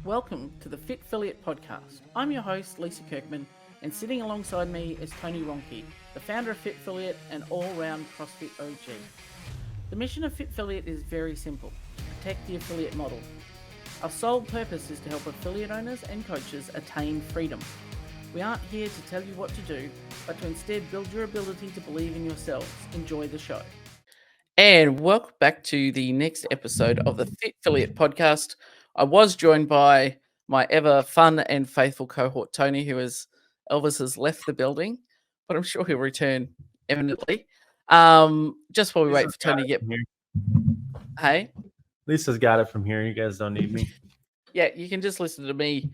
Welcome to the Fit Affiliate Podcast. I'm your host, Lisa Kirkman, and sitting alongside me is Tony Ronke, the founder of Fit Affiliate and all-round CrossFit OG. The mission of Fit Affiliate is very simple: protect the affiliate model. Our sole purpose is to help affiliate owners and coaches attain freedom. We aren't here to tell you what to do, but to instead build your ability to believe in yourselves. Enjoy the show. And welcome back to the next episode of the Fit Affiliate Podcast. I was joined by my ever fun and faithful cohort, Tony, Elvis has left the building, but I'm sure he'll return imminently. Just while we wait for Tony to get... Hey? Lisa's got it from here. You guys don't need me. Yeah, you can just listen to me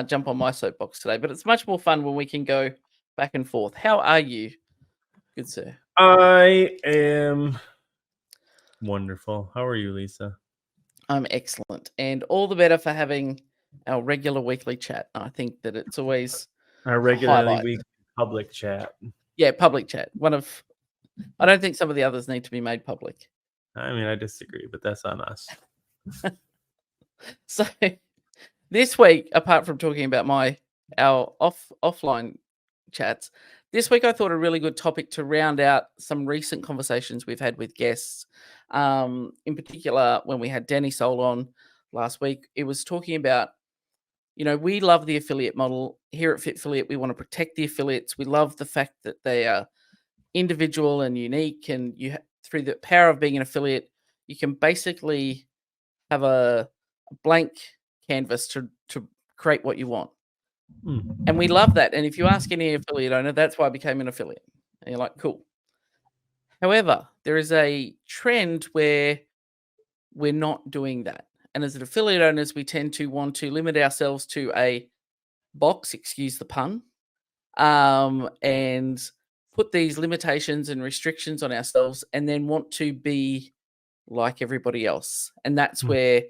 jump on my soapbox today, but it's much more fun when we can go back and forth. How are you, good sir? I am wonderful. How are you, Lisa? I'm excellent, and all the better for having our regular weekly chat. I think that it's always our regularly weekly public chat. Yeah, public chat. I don't think some of the others need to be made public. I mean, I disagree, but that's on us. So this week, apart from talking about our offline chats, this week I thought a really good topic to round out some recent conversations we've had with guests. In particular, when we had Danny Soul on last week, it was talking about, we love the affiliate model here at Fit Affiliate. We want to protect the affiliates. We love the fact that they are individual and unique, and through the power of being an affiliate, you can basically have a blank canvas to create what you want. And we love that. And if you ask any affiliate owner, that's why I became an affiliate. And you're like, cool. However, there is a trend where we're not doing that. And as an affiliate owners, we tend to want to limit ourselves to a box, excuse the pun, and put these limitations and restrictions on ourselves, and then want to be like everybody else. And that's where,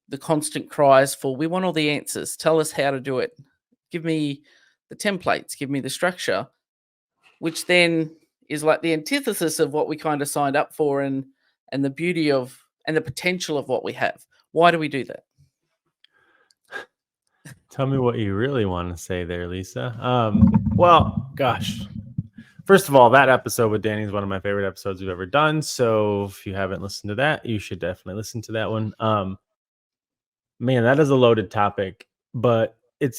the constant cries for, we want all the answers. Tell us how to do it. Give me the templates. Give me the structure, which then is like the antithesis of what we kind of signed up for, and the beauty of and the potential of what we have. Why do we do that? Tell me what you really want to say there, Lisa. Well, gosh. First of all, that episode with Danny is one of my favorite episodes we've ever done. So if you haven't listened to that, you should definitely listen to that one. Man, that is a loaded topic, but it's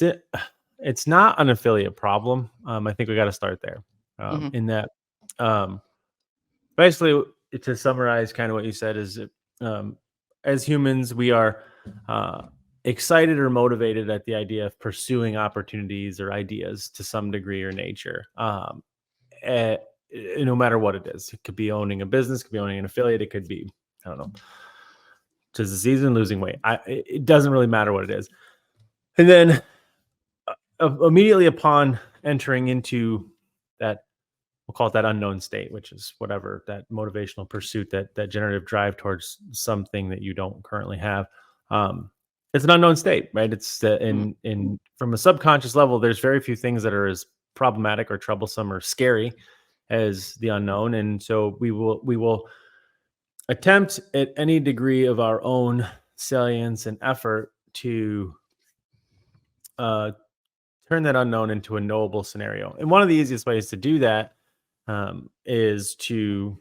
not an affiliate problem. I think we got to start there. In that, basically, to summarize kind of what you said is, as humans, we are excited or motivated at the idea of pursuing opportunities or ideas to some degree or nature. No matter what it is. It could be owning a business, it could be owning an affiliate, it could be, I don't know, tis the season, losing weight. It doesn't really matter what it is. And then immediately upon entering into that, we'll call it that unknown state, which is whatever, that motivational pursuit, that generative drive towards something that you don't currently have. It's an unknown state, right? It's from a subconscious level, there's very few things that are as problematic or troublesome or scary as the unknown. And so we will attempt at any degree of our own salience and effort to turn that unknown into a knowable scenario. And one of the easiest ways to do that is to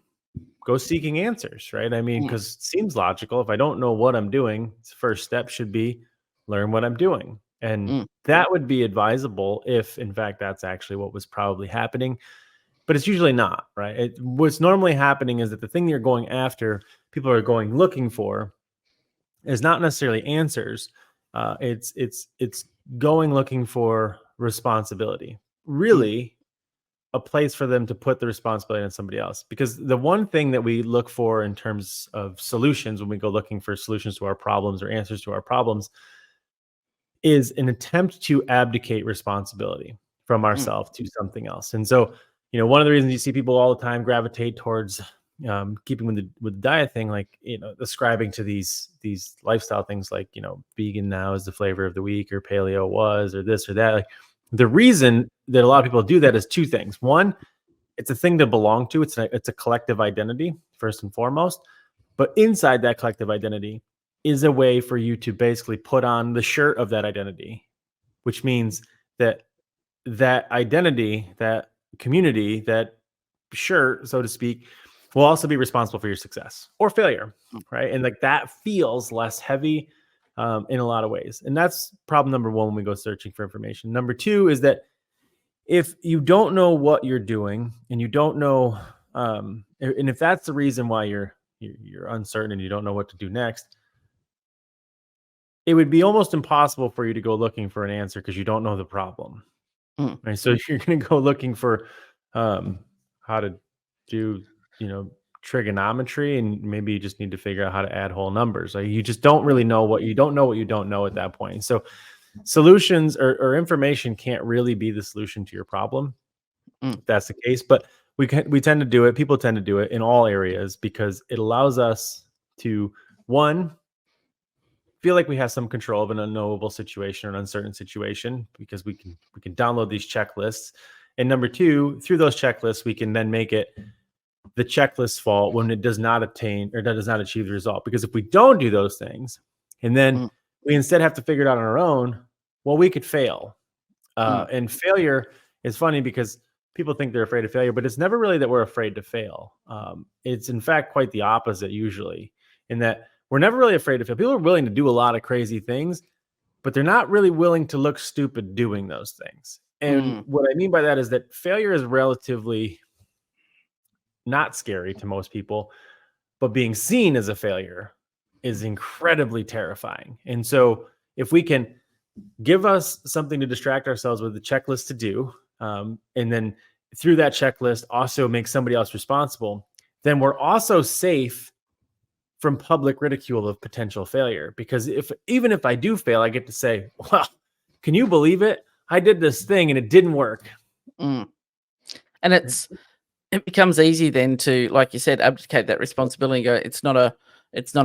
go seeking answers, right? I mean, because it seems logical. If I don't know what I'm doing, the first step should be learn what I'm doing. And that would be advisable if, in fact, that's actually what was probably happening. But it's usually not, right? What's normally happening is that the thing you're going after, people are going looking for, is not necessarily answers. It's going looking for responsibility. Really, a place for them to put the responsibility on somebody else. Because the one thing that we look for in terms of solutions, when we go looking for solutions to our problems or answers to our problems, is an attempt to abdicate responsibility from ourselves to something else. And so, one of the reasons you see people all the time gravitate towards keeping with the diet thing, like, ascribing to these lifestyle things, like, vegan now is the flavor of the week, or paleo was, or this or that. Like, the reason that a lot of people do that is two things. One, it's a thing to belong to. It's a collective identity, first and foremost. But inside that collective identity, is a way for you to basically put on the shirt of that identity, which means that that identity, that community, that shirt, so to speak, will also be responsible for your success or failure, right? And like that feels less heavy in a lot of ways. And that's problem number one when we go searching for information. Number two is that if you don't know what you're doing and you don't know, and if that's the reason why you're uncertain and you don't know what to do next, it would be almost impossible for you to go looking for an answer because you don't know the problem. Mm. Right. So you're going to go looking for how to do, trigonometry, and maybe you just need to figure out how to add whole numbers. Like you just don't really know what you don't know what you don't know at that point. So solutions or information can't really be the solution to your problem. If that's the case, but we tend to do it. People tend to do it in all areas because it allows us to, one, feel like we have some control of an unknowable situation or an uncertain situation because we can download these checklists. And number two, through those checklists, we can then make it the checklist's fault when it does not attain or does not achieve the result. Because if we don't do those things, and then we instead have to figure it out on our own, well, we could fail. And failure is funny because people think they're afraid of failure, but it's never really that we're afraid to fail. It's in fact quite the opposite usually, in that we're never really afraid to fail. People are willing to do a lot of crazy things, but they're not really willing to look stupid doing those things. And what I mean by that is that failure is relatively not scary to most people, but being seen as a failure is incredibly terrifying. And so if we can give us something to distract ourselves with, the checklist to do, and then through that checklist also make somebody else responsible, then we're also safe from public ridicule of potential failure. Because even if I do fail, I get to say, well, can you believe it? I did this thing and it didn't work. And it becomes easy then to, like you said, abdicate that responsibility and go, it's not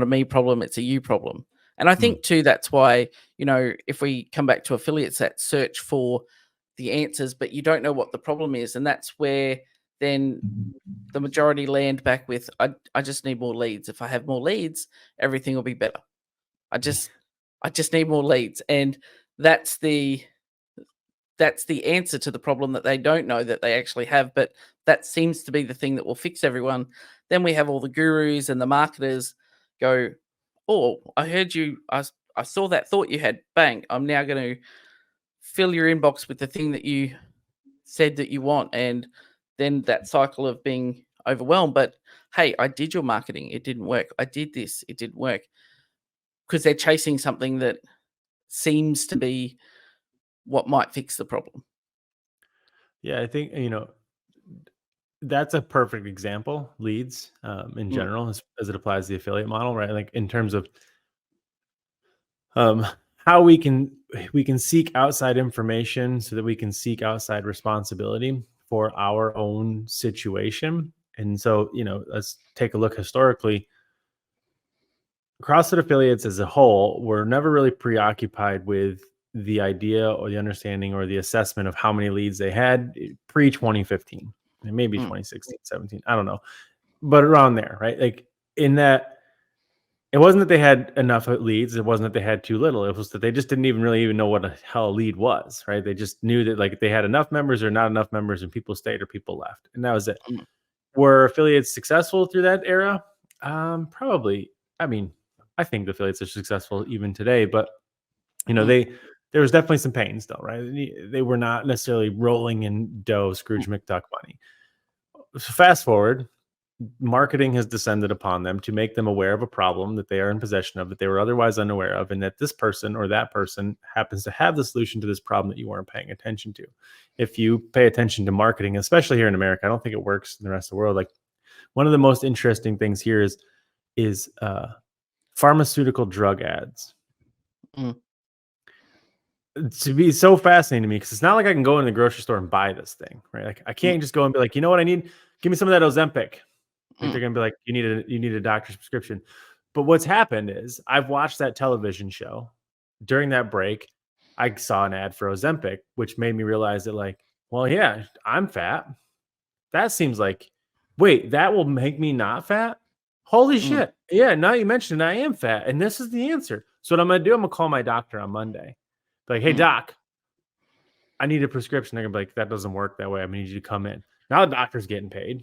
a me problem, it's a you problem. And I think too, that's why, if we come back to affiliates, that search for the answers, but you don't know what the problem is. And that's where then the majority land back with, I just need more leads. If I have more leads, everything will be better. I just need more leads. And that's the answer to the problem that they don't know that they actually have, but that seems to be the thing that will fix everyone. Then we have all the gurus and the marketers go, oh, I heard you, I saw that thought you had, bang, I'm now going to fill your inbox with the thing that you said that you want. And then that cycle of being overwhelmed. But hey, I did your marketing, it didn't work. I did this, it didn't work. Because they're chasing something that seems to be what might fix the problem. Yeah, I think, that's a perfect example, leads in general, as it applies to the affiliate model, right? Like in terms of how we can seek outside information so that we can seek outside responsibility for our own situation. And so, let's take a look historically. CrossFit affiliates as a whole were never really preoccupied with the idea or the understanding or the assessment of how many leads they had pre 2015, and maybe 2016, 17. I don't know, but around there, right? Like in that, it wasn't that they had enough leads. It wasn't that they had too little. It was that they just didn't even know what the hell a lead was, right? They just knew that like they had enough members or not enough members, and people stayed or people left, and that was it. Were affiliates successful through that era? Probably. I mean, I think the affiliates are successful even today, but there was definitely some pain still, right? They were not necessarily rolling in dough, Scrooge McDuck money. So fast forward, marketing has descended upon them to make them aware of a problem that they are in possession of, that they were otherwise unaware of, and that this person or that person happens to have the solution to this problem that you weren't paying attention to. If you pay attention to marketing, especially here in America, I don't think it works in the rest of the world. Like one of the most interesting things here is pharmaceutical drug ads. To be so fascinating to me, because it's not like I can go in the grocery store and buy this thing, right? Like I can't just go and be like, you know what I need? Give me some of that Ozempic. Like they're gonna be like, you need a doctor's prescription. But what's happened is I've watched that television show. During that break, I saw an ad for Ozempic, which made me realize that, like, well, yeah, I'm fat. That seems like, wait, that will make me not fat. Holy shit. Yeah, now you mentioned it, I am fat, and this is the answer. So what I'm going to do, I'm going to call my doctor on Monday. Be like, hey, doc, I need a prescription. They're going to be like, that doesn't work that way. I need you to come in. Now the doctor's getting paid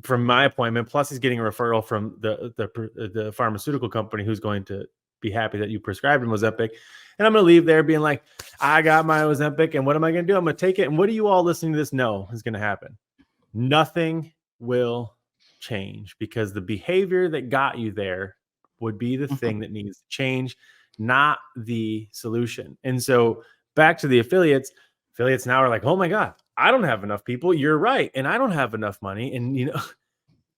from my appointment. Plus he's getting a referral from the pharmaceutical company who's going to be happy that you prescribed him Ozempic. And I'm going to leave there being like, I got my Ozempic, and what am I going to do? I'm going to take it. And what do you all listening to this know is going to happen? Nothing will change, because the behavior that got you there would be the thing that needs to change, not the solution. And so back to the affiliates now are like, oh my God, I don't have enough people. You're right. And I don't have enough money. And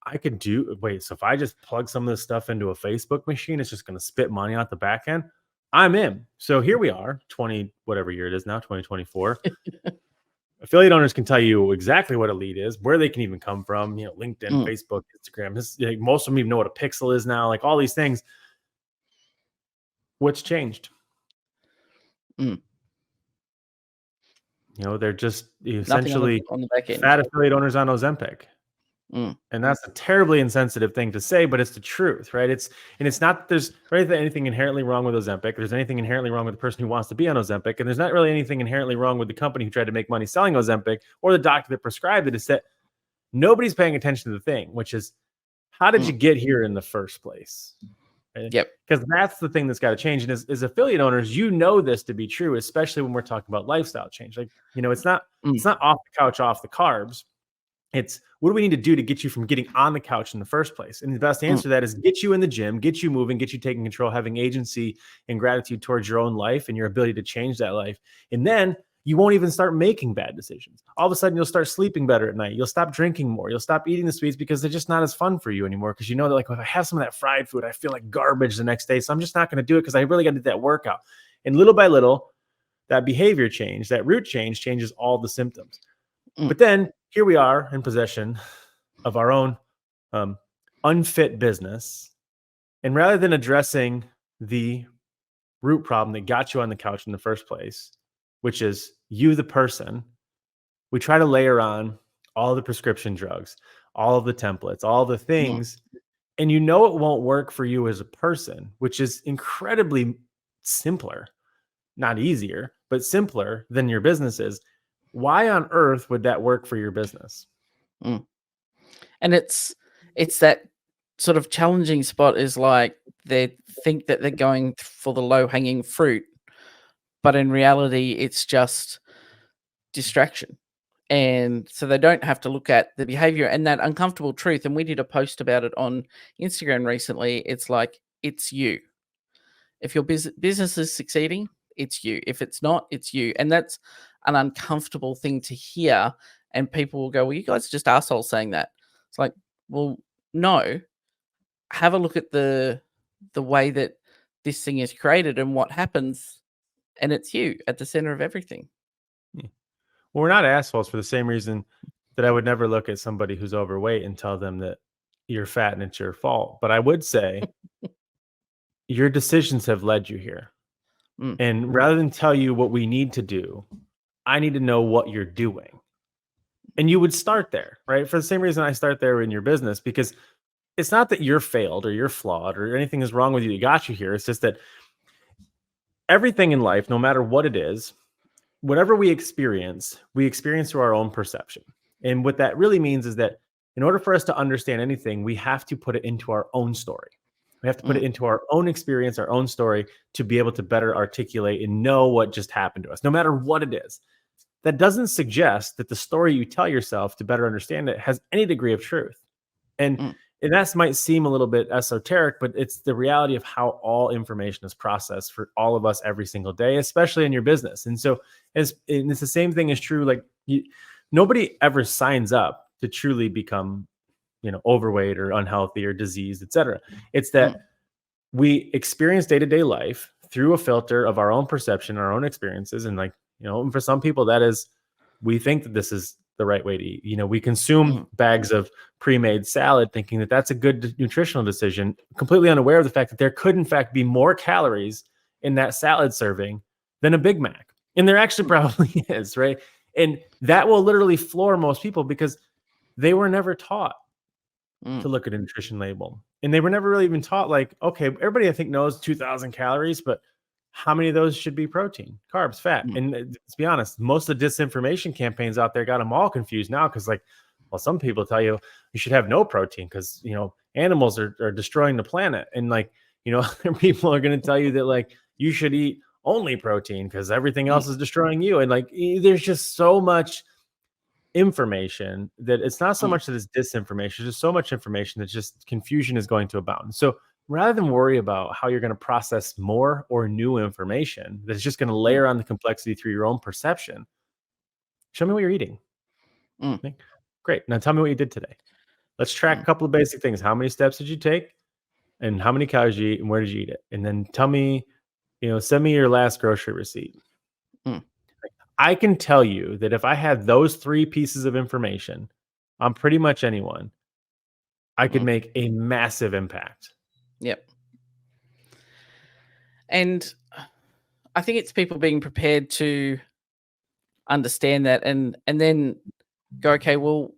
I could so if I just plug some of this stuff into a Facebook machine, it's just going to spit money out the back end. I'm in. So here we are, whatever year it is now, 2024. Affiliate owners can tell you exactly what a lead is, where they can even come from, LinkedIn, Facebook, Instagram. Most of them even know what a pixel is now, like all these things. What's changed? They're just essentially on the back end. Fat affiliate owners on Ozempic. And that's a terribly insensitive thing to say, but it's the truth, right? It's not that there's anything inherently wrong with Ozempic. There's anything inherently wrong with the person who wants to be on Ozempic. And there's not really anything inherently wrong with the company who tried to make money selling Ozempic or the doctor that prescribed it. It's that nobody's paying attention to the thing, which is, how did you get here in the first place? Right? Yep. Because that's the thing that's got to change. And as affiliate owners, this to be true, especially when we're talking about lifestyle change. Like, it's not off the couch, off the carbs. It's, what do we need to do to get you from getting on the couch in the first place? And the best answer to that is get you in the gym, get you moving, get you taking control, having agency and gratitude towards your own life and your ability to change that life. And then you won't even start making bad decisions. All of a sudden, you'll start sleeping better at night. You'll stop drinking more. You'll stop eating the sweets because they're just not as fun for you anymore. Because that, like, if I have some of that fried food, I feel like garbage the next day. So I'm just not going to do it because I really got to do that workout. And little by little, that behavior change, that root change, changes all the symptoms. But then here we are in possession of our own unfit business. And rather than addressing the root problem that got you on the couch in the first place, which is you, the person, we try to layer on all the prescription drugs, all of the templates, all the things. And it won't work for you as a person, which is incredibly simpler, not easier, but simpler than your business is. Why on earth would that work for your business? And it's that sort of challenging spot, is like they think that they're going for the low hanging fruit, but in reality, it's just distraction. And so they don't have to look at the behavior and that uncomfortable truth. And we did a post about it on Instagram recently. It's like, it's you. If your business is succeeding, it's you. If it's not, it's you. And that's an uncomfortable thing to hear. And people will go, well, you guys are just assholes saying that. It's like, well, no. Have a look at the way that this thing is created and what happens. And it's you at the center of everything. Well, we're not assholes for the same reason that I would never look at somebody who's overweight and tell them that you're fat and it's your fault. But I would say your decisions have led you here. And rather than tell you what we need to do, I need to know what you're doing. And you would start there, right? For the same reason I start there in your business, because it's not that you're failed or you're flawed or anything is wrong with you that got you here. It's just that everything in life, no matter what it is, whatever we experience through our own perception. And what that really means is that in order for us to understand anything, we have to put it into our own story. We have to put it into our own experience, our own story, to be able to better articulate and know what just happened to us, no matter what it is. That doesn't suggest that the story you tell yourself to better understand it has any degree of truth. And that might seem a little bit esoteric, but it's the reality of how all information is processed for all of us every single day, especially in your business. And so and it's the same thing is true. Like nobody ever signs up to truly become, overweight or unhealthy or diseased, etc. It's that we experience day-to-day life through a filter of our own perception, our own experiences. And and for some people that is, we think that this is the right way to eat. We consume bags of pre-made salad thinking that that's a good nutritional decision, completely unaware of the fact that there could in fact be more calories in that salad serving than a Big Mac. And there actually probably is, right? And that will literally floor most people because they were never taught Mm, to look at a nutrition label. And they were never really even taught, like, okay, everybody I think knows 2,000 calories, but how many of those should be protein, carbs, fat? mm, And let's be honest, most of the disinformation campaigns out there got them all confused now because, like, well, some people tell you you should have no protein because, animals are destroying the planet. And, like, other people are going to tell you that, like, you should eat only protein because everything mm, else is destroying you. And, like, there's just so much information that it's not so mm, much that it's disinformation, there's just so much information that just confusion is going to abound. So rather than worry about how you're going to process more or new information that's just going to mm, layer on the complexity through your own perception, show me what you're eating. mm, Okay, great. Now tell me what you did today. Let's track a mm, couple of basic things. How many steps did you take? And how many calories did you eat? And where did you eat it? And then tell me, send me your last grocery receipt. mm, I can tell you that if I had those 3 pieces of information on pretty much anyone, I could mm. make a massive impact. Yep. And I think it's people being prepared to understand that and then go, okay, well,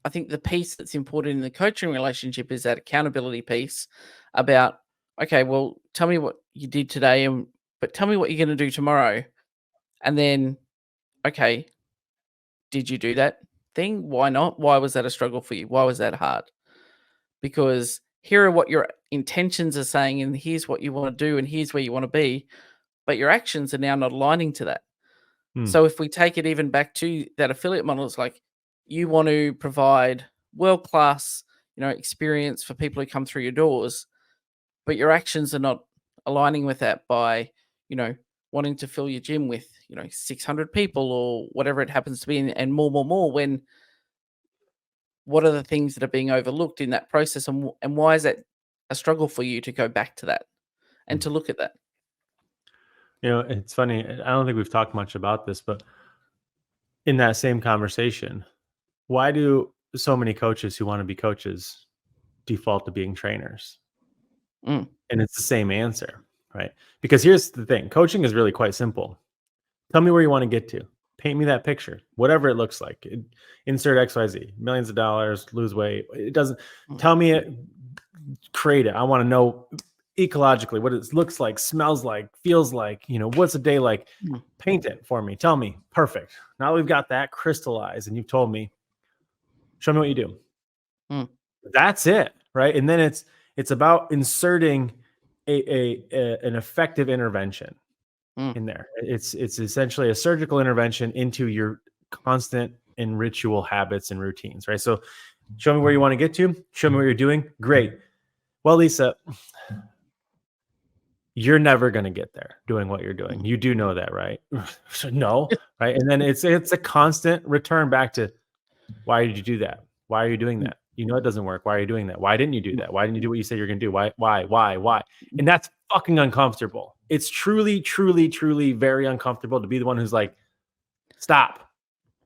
I think the piece that's important in the coaching relationship is that accountability piece about, okay, well, tell me what you did today, but tell me what you're going to do tomorrow. And then, okay, did you do that thing? Why not? Why was that a struggle for you? Why was that hard? Because here are what your intentions are saying, and here's what you want to do, and here's where you want to be, but your actions are now not aligning to that. Hmm. So if we take it even back to that affiliate model, it's like you want to provide world class, experience for people who come through your doors, but your actions are not aligning with that by, you know, wanting to fill your gym with, 600 people or whatever it happens to be, and more. When what are the things that are being overlooked in that process, and why is that a struggle for you to go back to that and Hmm. to look at that? It's funny. I don't think we've talked much about this, but in that same conversation, why do so many coaches who want to be coaches default to being trainers? Mm, And it's the same answer, right? Because here's the thing, coaching is really quite simple. Tell me where you want to get to. Paint me that picture, whatever it looks like. Insert XYZ, millions of dollars, lose weight. It doesn't mm, tell me it, create it. I want to know ecologically what it looks like, smells like, feels like, what's a day like. mm, Paint it for me. Tell me. Perfect. Now we've got that crystallized and you've told me, show me what you do. mm, That's it, right? And then it's about inserting an effective intervention mm, in there. It's essentially a surgical intervention into your constant and ritual habits and routines, right? So show me where you want to get to, show me what you're doing. Great. Well, Lisa, you're never going to get there doing what you're doing. mm, You do know that, right? No, right? And then it's a constant return back to, why did you do that? Why are you doing mm, that? You know it doesn't work. Why are you doing that? Why didn't you do mm, that? Why didn't you do what you said you're going to do? Why? And that's fucking uncomfortable. It's truly, truly, truly very uncomfortable to be the one who's like, stop.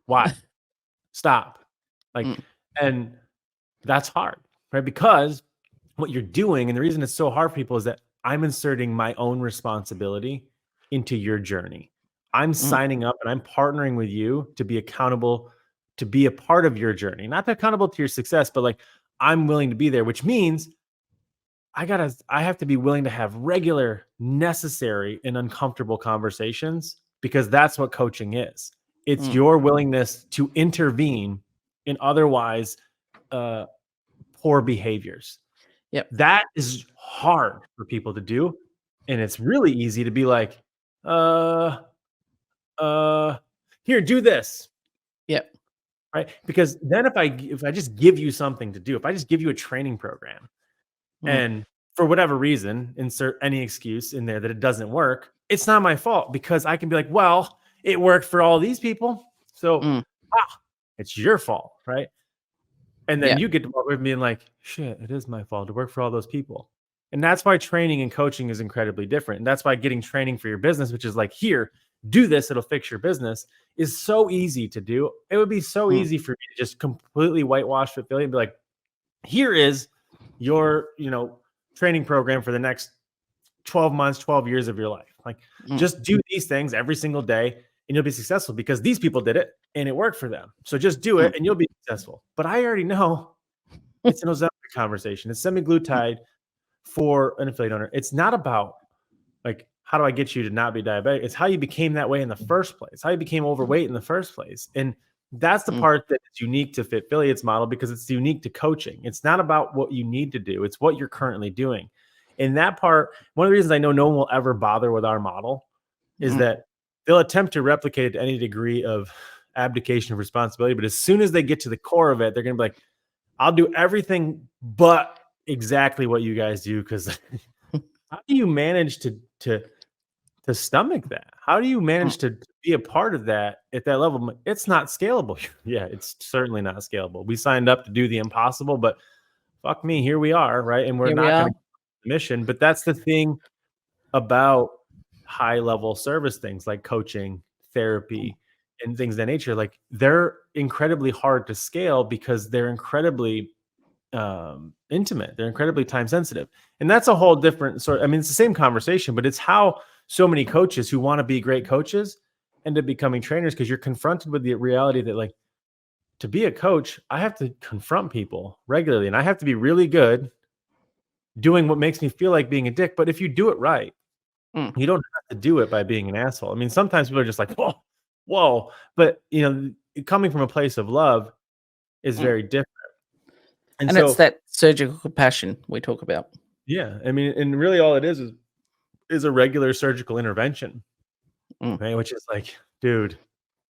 Why? Stop. Like, mm, and that's hard, right? Because what you're doing, and the reason it's so hard for people is that I'm inserting my own responsibility into your journey. I'm mm, signing up and I'm partnering with you to be accountable, to be a part of your journey, not accountable to your success, but like I'm willing to be there, which means I have to be willing to have regular, necessary, and uncomfortable conversations because that's what coaching is. It's mm. your willingness to intervene in otherwise uh, poor behaviors. Yep. That is hard for people to do, and it's really easy to be like, uh, uh, "Here, do this," Yep. right? Because then if I just give you something to do, if I just give you a training program, Mm, and for whatever reason, insert any excuse in there that it doesn't work, it's not my fault because I can be like, "Well, it worked for all these people, so mm, it's your fault," right? And then yeah. you get to walk with me and like, shit, it is my fault to work for all those people. And that's why training and coaching is incredibly different. And that's why getting training for your business, which is like, here, do this, it'll fix your business, is so easy to do. It would be so Mm, easy for me to just completely whitewash affiliate and be like, here is your, training program for the next 12 months, 12 years of your life. Like, mm, just do these things every single day and you'll be successful because these people did it and it worked for them. So just do mm, it and you'll be successful. But I already know It's an Ozempic conversation. It's semaglutide for an affiliate owner. It's not about like, how do I get you to not be diabetic? It's how you became that way in the first place, how you became overweight in the first place. And that's the part that is unique to Fit Affiliates model, because it's unique to coaching. It's not about what you need to do. It's what you're currently doing. And that part, one of the reasons I know no one will ever bother with our model is that they'll attempt to replicate it to any degree of abdication of responsibility. But as soon as they get to the core of it, they're going to be like, I'll do everything but exactly what you guys do. Because how do you manage to stomach that? How do you manage to be a part of that at that level? It's not scalable. Yeah, it's certainly not scalable. We signed up to do the impossible, but fuck me, here we are, right? And we're Here we not going are. to mission. But that's the thing about high level service things like coaching, therapy, and things of that nature. Like, they're incredibly hard to scale because they're incredibly intimate. They're incredibly time sensitive. And that's a whole different sort. I mean, it's the same conversation, but it's how so many coaches who want to be great coaches end up becoming trainers, because you're confronted with the reality that, like, to be a coach, I have to confront people regularly, and I have to be really good doing what makes me feel like being a dick. But if you do it right, you don't have to do it by being an asshole. I mean, sometimes people are just like, whoa. But, coming from a place of love is very different. And so, it's that surgical compassion we talk about. Yeah. I mean, and really all it is a regular surgical intervention, right? Which is like, dude,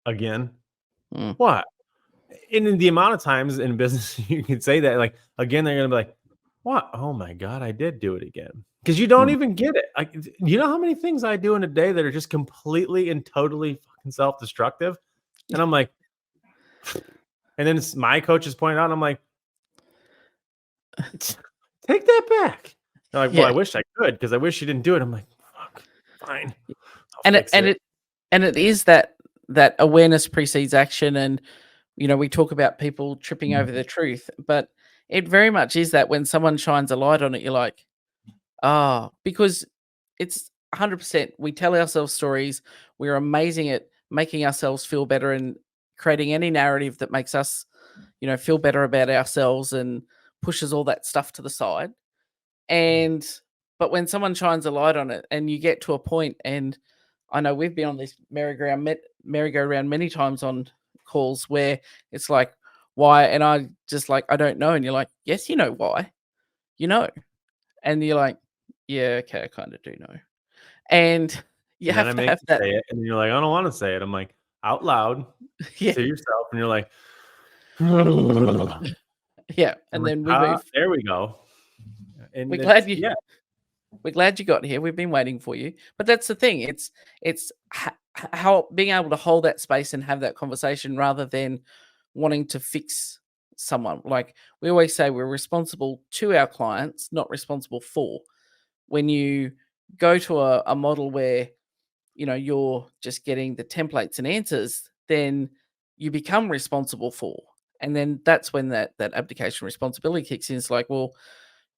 again, what? And in the amount of times in business you can say that, like, again, they're going to be like, what? Oh my God, I did do it again. Because you don't even get it. Like, you know how many things I do in a day that are just completely and totally fucking self-destructive? And I'm like, and then it's my coach is pointing out, and I'm like, take that back. They're like, well, I wish I could, because I wish you didn't do it. I'm like, fuck, fine. And it is that awareness precedes action. And, we talk about people tripping over the truth, but it very much is that when someone shines a light on it, you're like, because it's 100%. We tell ourselves stories. We're amazing at making ourselves feel better and creating any narrative that makes us, feel better about ourselves and pushes all that stuff to the side. But when someone shines a light on it and you get to a point, and I know we've been on this merry-go-round many times on calls where it's like, why? And I just like, I don't know. And you're like, yes, you know why, and you're like, yeah, okay, I kind of do know. And you have to have that. Say it, and you're like, I don't want to say it. I'm like, out loud to yourself, and you're like, yeah. And then we move. There we go. And we're glad you got here. We've been waiting for you. But that's the thing. It's how being able to hold that space and have that conversation rather than wanting to fix someone. Like we always say, we're responsible to our clients, not responsible for. When you go to a model where, you're just getting the templates and answers, then you become responsible for. And then that's when that abdication responsibility kicks in. It's like, well,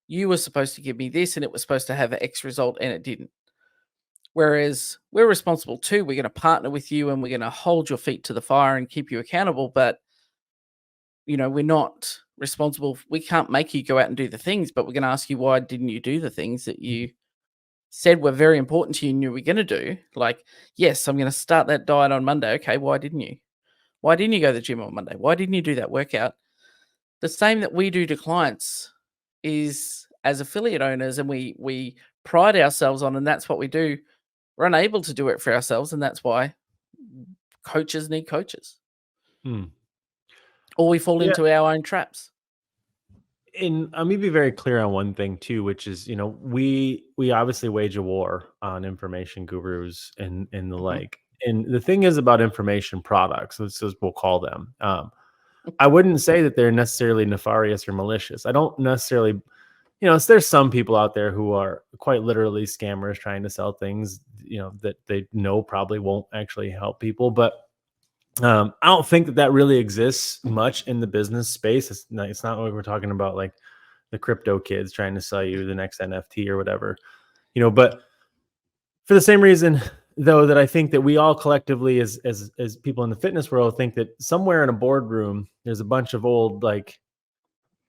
you were supposed to give me this and it was supposed to have an X result and it didn't. Whereas we're responsible too. We're going to partner with you and we're going to hold your feet to the fire and keep you accountable. But, we're not responsible. We can't make you go out and do the things, but we're going to ask you, why didn't you do the things that you said were very important to you and you were going to do? Like, yes, I'm going to start that diet on Monday. Okay, why didn't you? Why didn't you go to the gym on Monday? Why didn't you do that workout? The same that we do to clients is as affiliate owners, and we pride ourselves on, and that's what we do. We're unable to do it for ourselves, and that's why coaches need coaches. Or we fall into our own traps. And let me be very clear on one thing too, which is, we obviously wage a war on information gurus and the like. And the thing is about information products, we'll call them. I wouldn't say that they're necessarily nefarious or malicious. I don't necessarily, there's some people out there who are quite literally scammers trying to sell things, that they know probably won't actually help people. But I don't think that really exists much in the business space. It's not like we're talking about like the crypto kids trying to sell you the next NFT or whatever, but for the same reason though, that I think that we all collectively as people in the fitness world think that somewhere in a boardroom, there's a bunch of old, like,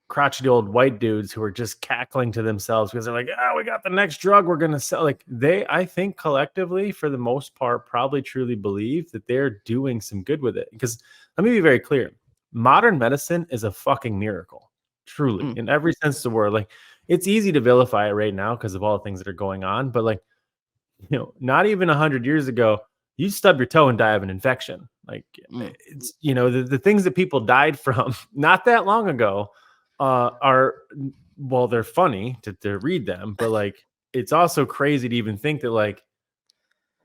crotchety old white dudes who are just cackling to themselves because they're like, oh, we got the next drug we're going to sell. Like I think collectively, for the most part, probably truly believe that they're doing some good with it. Because let me be very clear. Modern medicine is a fucking miracle, truly, in every sense of the word. Like, it's easy to vilify it right now because of all the things that are going on. But like, not even 100 years ago, you stub your toe and die of an infection. Like, it's, the things that people died from not that long ago are, well, they're funny to read them, but like, it's also crazy to even think that, like,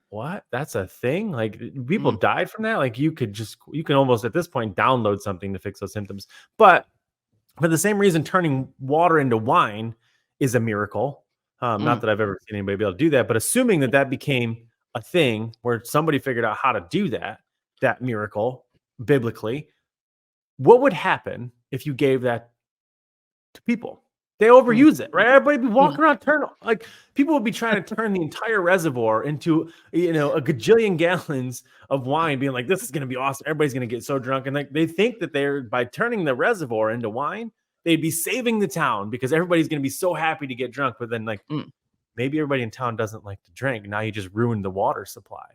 what? That's a thing? Like, people died from that? Like, you can almost at this point download something to fix those symptoms. But for the same reason, turning water into wine is a miracle. Not that I've ever seen anybody be able to do that, but assuming that became a thing where somebody figured out how to do that miracle biblically, what would happen if you gave that to people? They overuse it, right? Everybody be walking around, like, people would be trying to turn the entire reservoir into, a gajillion gallons of wine, being like, this is going to be awesome. Everybody's going to get so drunk. And like, they think that by turning the reservoir into wine, they'd be saving the town because everybody's going to be so happy to get drunk. But then, like, maybe everybody in town doesn't like to drink. Now you just ruined the water supply.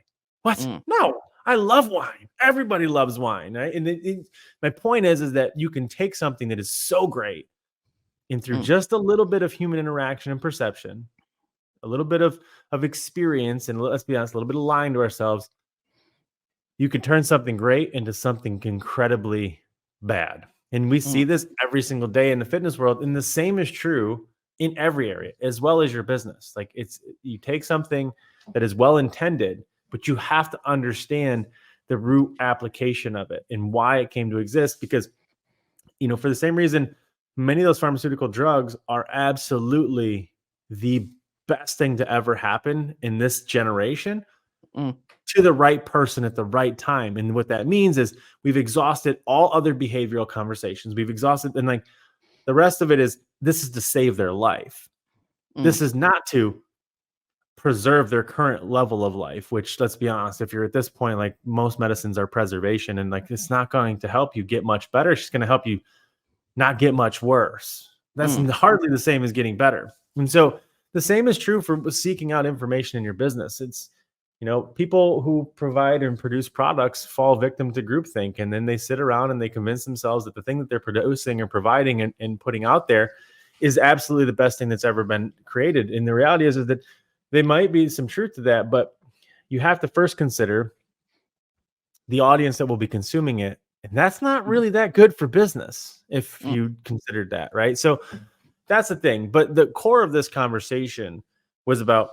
What? No, I love wine. Everybody loves wine, right? And my point is that you can take something that is so great, and through just a little bit of human interaction and perception, a little bit of experience, and let's be honest, a little bit of lying to ourselves, you can turn something great into something incredibly bad. And we see this every single day in the fitness world. And the same is true in every area, as well as your business. Like, you take something that is well intended, but you have to understand the root application of it and why it came to exist. Because, for the same reason, many of those pharmaceutical drugs are absolutely the best thing to ever happen in this generation to the right person at the right time. And what that means is we've exhausted all other behavioral conversations. We've exhausted, and like, the rest of it is, this is to save their life. This is not to preserve their current level of life, which, let's be honest, if you're at this point, like, most medicines are preservation, and like, it's not going to help you get much better. It's just going to help you not get much worse. That's hardly the same as getting better. And so the same is true for seeking out information in your business. It's, people who provide and produce products fall victim to groupthink, and then they sit around and they convince themselves that the thing that they're producing or providing and putting out there is absolutely the best thing that's ever been created. And the reality is that there might be some truth to that, but you have to first consider the audience that will be consuming it. And that's not really that good for business if you considered that, right? So that's the thing. But the core of this conversation was about,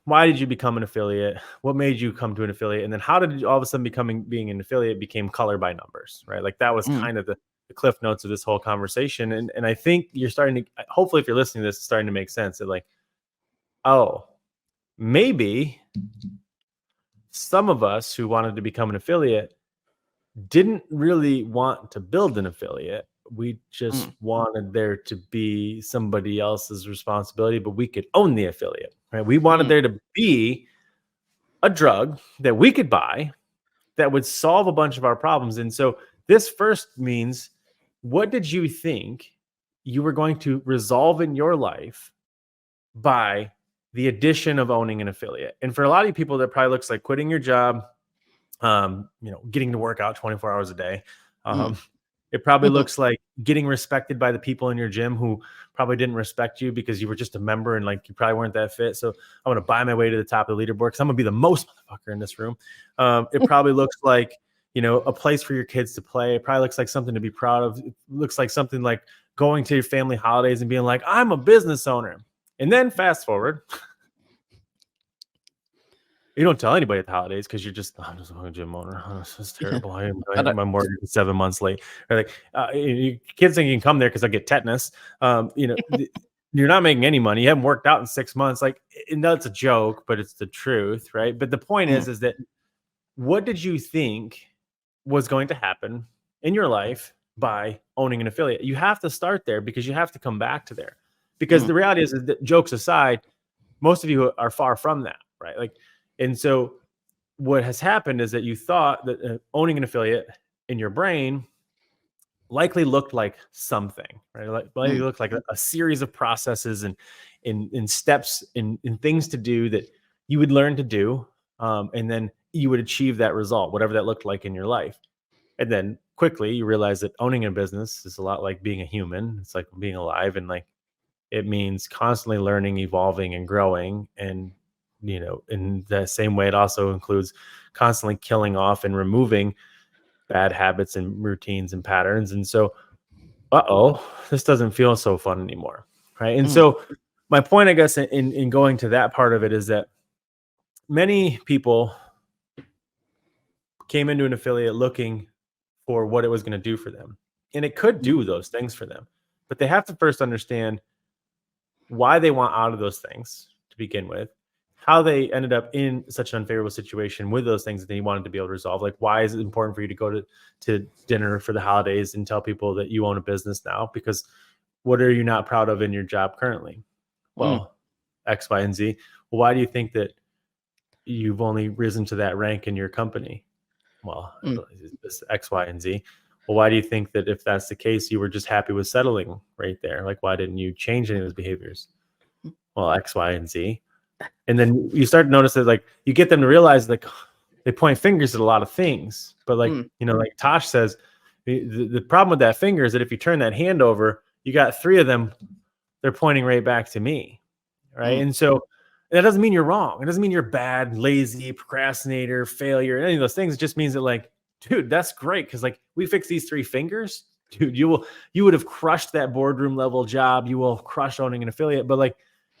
why did you become an affiliate? What made you come to an affiliate? And then how did all of a sudden being an affiliate became color by numbers, right? Like, that was kind of the cliff notes of this whole conversation. And I think you're starting to, hopefully if you're listening to this, it's starting to make sense that, like, oh, maybe some of us who wanted to become an affiliate didn't really want to build an affiliate. We just wanted there to be somebody else's responsibility, but we could own the affiliate, right? We wanted there to be a drug that we could buy that would solve a bunch of our problems. And so this first means, what did you think you were going to resolve in your life by the addition of owning an affiliate? And for a lot of people, that probably looks like quitting your job, getting to work out 24 hours a day. It probably looks like getting respected by the people in your gym who probably didn't respect you because you were just a member and like you probably weren't that fit. So I'm going to buy my way to the top of the leaderboard because I'm going to be the most motherfucker in this room. It probably looks like, a place for your kids to play. It probably looks like something to be proud of. It looks like something like going to your family holidays and being like, I'm a business owner. And then fast forward. You don't tell anybody at the holidays because you're just, I'm just a gym owner. Oh, this is terrible. I am my mortgage is 7 months late. Or like, kids think you can come there because I get tetanus. You're not making any money. You haven't worked out in 6 months. Like, and that's a joke, but it's the truth, right? But the point is that what did you think was going to happen in your life by owning an affiliate? You have to start there because you have to come back to there. Because the reality is that, jokes aside, most of you are far from that, right? Like, and so what has happened is that you thought that owning an affiliate in your brain likely looked like something, right? Likely Mm. looked like a series of processes and in steps in things to do that you would learn to do, and then you would achieve that result, whatever that looked like in your life. And then quickly you realize that owning a business is a lot like being a human. It's like being alive, and like it means constantly learning, evolving, and growing. And in the same way, it also includes constantly killing off and removing bad habits and routines and patterns. And so, this doesn't feel so fun anymore, right? And Mm. so, my point, I guess, in going to that part of it is that many people came into an affiliate looking for what it was going to do for them, and it could Mm. do those things for them, but they have to first understand why they want out of those things to begin with, how they ended up in such an unfavorable situation with those things that they wanted to be able to resolve. Like, why is it important for you to go to dinner for the holidays and tell people that you own a business now? Because what are you not proud of in your job currently? Mm. Well, X, Y, and Z. Well, why do you think that you've only risen to that rank in your company? Well, Mm. this X, Y, and Z. Well, why do you think that if that's the case, you were just happy with settling right there? Like, why didn't you change any of those behaviors? Well, X, Y, and Z. And then you start to notice that, like, you get them to realize, like, they point fingers at a lot of things, but like, Mm. like Tosh says, the problem with that finger is that if you turn that hand over, you got three of them, they're pointing right back to me. Right. Mm. And so that doesn't mean you're wrong. It doesn't mean you're bad, lazy, procrastinator, failure, any of those things. It just means that, like, dude, that's great. Cause like we fix these three fingers, dude, you would have crushed that boardroom level job. You will crush owning an affiliate, but like,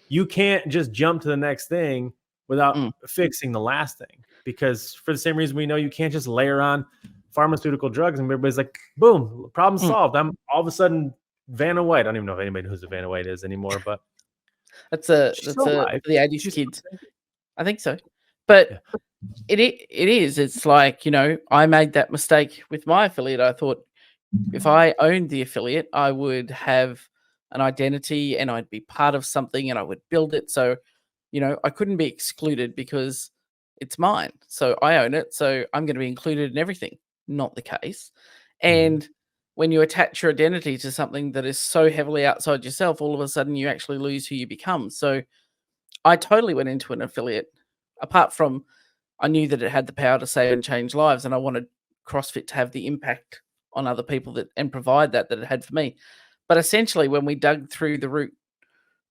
you can't just jump to the next thing without Mm. fixing the last thing. Because for the same reason, we know you can't just layer on pharmaceutical drugs and everybody's like, boom, problem Mm. solved. I'm all of a sudden Vanna White. I don't even know if anybody knows who Vanna White is anymore, but That's she's for still alive. the 80s She's kids. I think so. But yeah. it is. It's like, I made that mistake with my affiliate. I thought if I owned the affiliate, I would have an identity and I'd be part of something and I would build it. So, I couldn't be excluded because it's mine. So I own it. So I'm going to be included in everything. Not the case. Mhm. And when you attach your identity to something that is so heavily outside yourself, all of a sudden you actually lose who you become. So I totally went into an affiliate, apart from I knew that it had the power to save and change lives, and I wanted CrossFit to have the impact on other people that and provide that it had for me. But essentially, when we dug through the root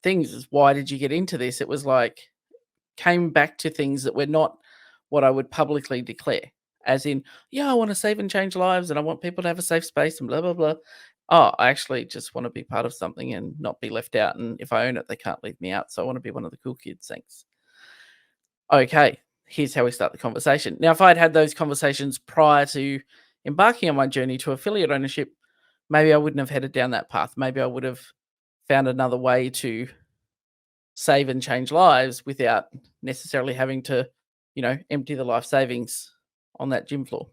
things, is why did you get into this? It was like came back to things that were not what I would publicly declare, as in, yeah, I want to save and change lives, and I want people to have a safe space, and blah blah blah. Oh, I actually just want to be part of something and not be left out. And if I own it, they can't leave me out. So I want to be one of the cool kids. Thanks. Okay, here's how we start the conversation. Now, if I'd had those conversations prior to embarking on my journey to affiliate ownership, maybe I wouldn't have headed down that path. Maybe I would have found another way to save and change lives without necessarily having to, empty the life savings on that gym floor.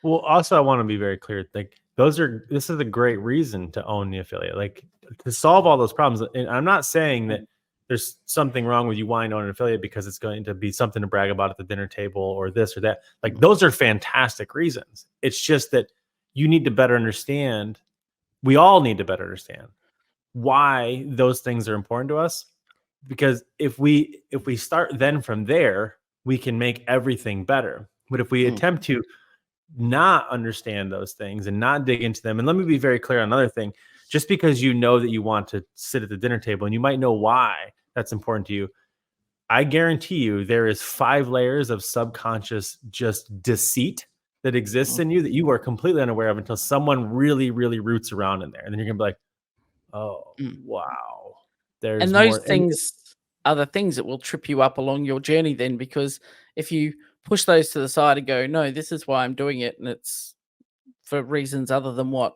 Well, also, I want to be very clear. Like, this is a great reason to own the affiliate, like to solve all those problems. And I'm not saying that there's something wrong with you wanting to own an affiliate because it's going to be something to brag about at the dinner table or this or that. Like, those are fantastic reasons. It's just that you need to better understand. We all need to better understand why those things are important to us. Because if we start then from there, we can make everything better. But if we Mm. attempt to not understand those things and not dig into them. And let me be very clear on another thing. Just because you know that you want to sit at the dinner table and you might know why that's important to you, I guarantee you there is 5 layers of subconscious just deceit that exists Mm. in you that you are completely unaware of until someone really, really roots around in there. And then you're gonna be like, oh Mm. wow, And there's those more. And things are the things that will trip you up along your journey then, because if you push those to the side and go, no, this is why I'm doing it, and it's for reasons other than what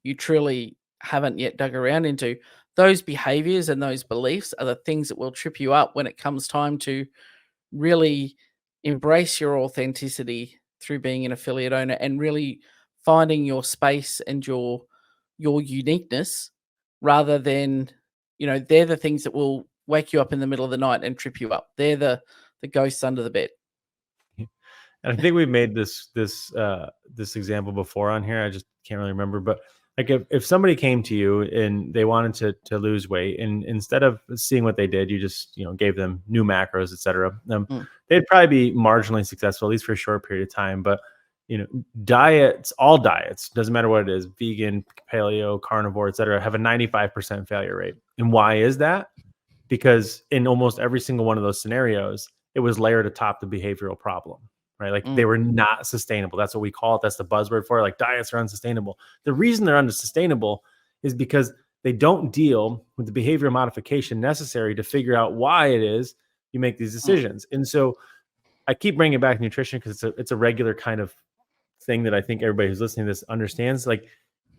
you truly haven't yet dug around into, those behaviors and those beliefs are the things that will trip you up when it comes time to really embrace your authenticity through being an affiliate owner and really finding your space and your uniqueness, rather than, they're the things that will wake you up in the middle of the night and trip you up. They're the ghosts under the bed. And I think we've made this example before on here. I just can't really remember. But like if somebody came to you and they wanted to lose weight, and instead of seeing what they did, you just gave them new macros, etc. They'd probably be marginally successful, at least for a short period of time. But diets, all diets, doesn't matter what it is, vegan, paleo, carnivore, etc., have a 95% failure rate. And why is that? Because in almost every single one of those scenarios, it was layered atop the behavioral problem, right? Like they were not sustainable. That's what we call it. That's the buzzword for it. Like diets are unsustainable. The reason they're unsustainable is because they don't deal with the behavioral modification necessary to figure out why it is you make these decisions. And so I keep bringing back nutrition because it's a regular kind of thing that I think everybody who's listening to this understands. Like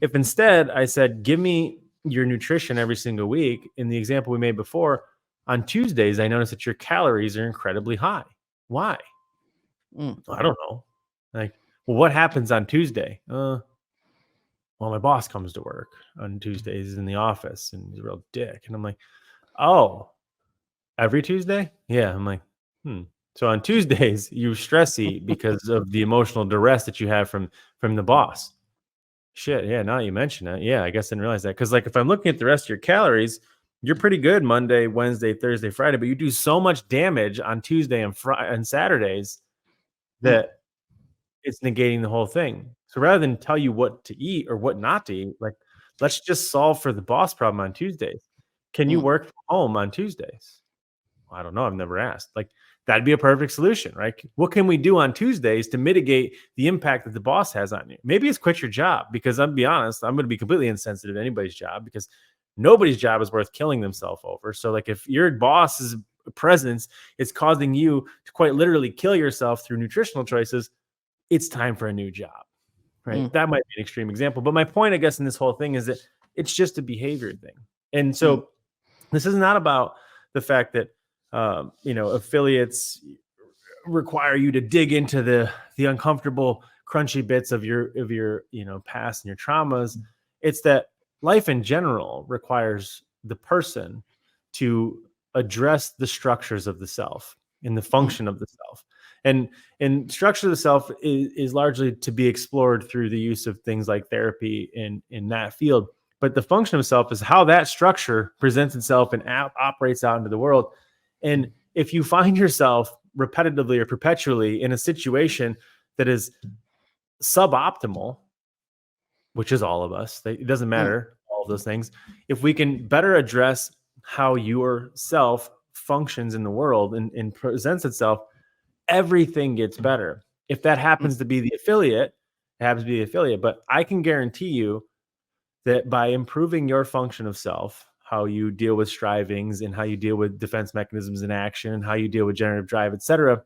if instead I said, give me your nutrition every single week, in the example we made before, on Tuesdays, I noticed that your calories are incredibly high. Why? I don't know. Like, well, what happens on Tuesday? Well, my boss comes to work on Tuesdays. He's in the office and he's a real dick. And I'm like, oh, every Tuesday? Yeah. I'm like, So on Tuesdays, you stress eat because of the emotional duress that you have from the boss. Shit, yeah, now you mention it. Yeah, I guess I didn't realize that. Because like if I'm looking at the rest of your calories, you're pretty good Monday, Wednesday, Thursday, Friday, but you do so much damage on Tuesday and Saturdays that it's negating the whole thing. So rather than tell you what to eat or what not to eat, like let's just solve for the boss problem on Tuesdays. Can you work from home on Tuesdays? Well, I don't know. I've never asked. Like that'd be a perfect solution, right? What can we do on Tuesdays to mitigate the impact that the boss has on you? Maybe it's quit your job, because I'll be honest, I'm going to be completely insensitive to anybody's job, because nobody's job is worth killing themselves over. So like if your boss's presence is causing you to quite literally kill yourself through nutritional choices, it's time for a new job, right? That might be an extreme example. But my point, I guess, in this whole thing is that it's just a behavior thing. And so this is not about the fact that, affiliates require you to dig into the uncomfortable, crunchy bits of your past and your traumas. It's that life in general requires the person to address the structures of the self and the function of the self. And structure of the self is largely to be explored through the use of things like therapy in that field. But the function of self is how that structure presents itself and operates out into the world. And if you find yourself repetitively or perpetually in a situation that is suboptimal, which is all of us, it doesn't matter, all of those things, if we can better address how your self functions in the world and presents itself, everything gets better. If that happens to be the affiliate, it happens to be the affiliate. But I can guarantee you that by improving your function of self, how you deal with strivings and how you deal with defense mechanisms in action and how you deal with generative drive, etc.,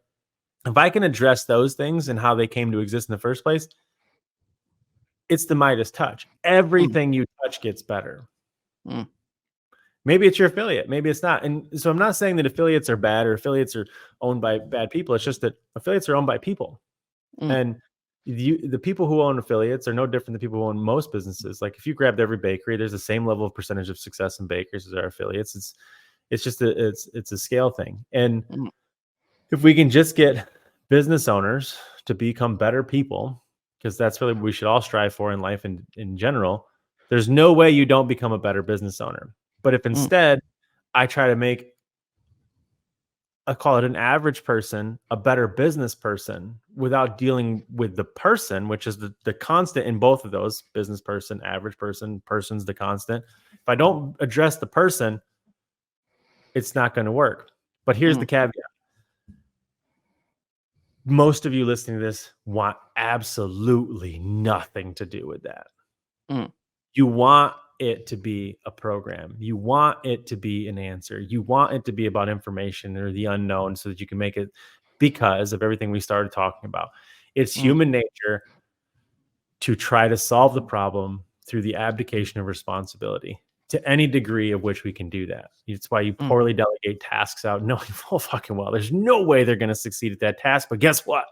if I can address those things and how they came to exist in the first place, it's the Midas touch. Everything you touch gets better. Maybe it's your affiliate, maybe it's not. And so I'm not saying that affiliates are bad or affiliates are owned by bad people. It's just that affiliates are owned by people. And the people who own affiliates are no different than people who own most businesses. Like if you grabbed every bakery, there's the same level of percentage of success in bakers as our affiliates. It's just it's a scale thing. And if we can just get business owners to become better people, because that's really what we should all strive for in life in general, there's no way you don't become a better business owner. But if instead I try to make, I call it an average person, a better business person, without dealing with the person, which is the constant in both of those: business person, average person, person's the constant. If I don't address the person, it's not going to work. But here's the caveat. Most of you listening to this want absolutely nothing to do with that. You want it to be a program. You want it to be an answer. You want it to be about information or the unknown so that you can make it, because of everything we started talking about. It's human nature to try to solve the problem through the abdication of responsibility, to any degree of which we can do that. It's why you poorly delegate tasks out, knowing full fucking well there's no way they're going to succeed at that task. But guess what?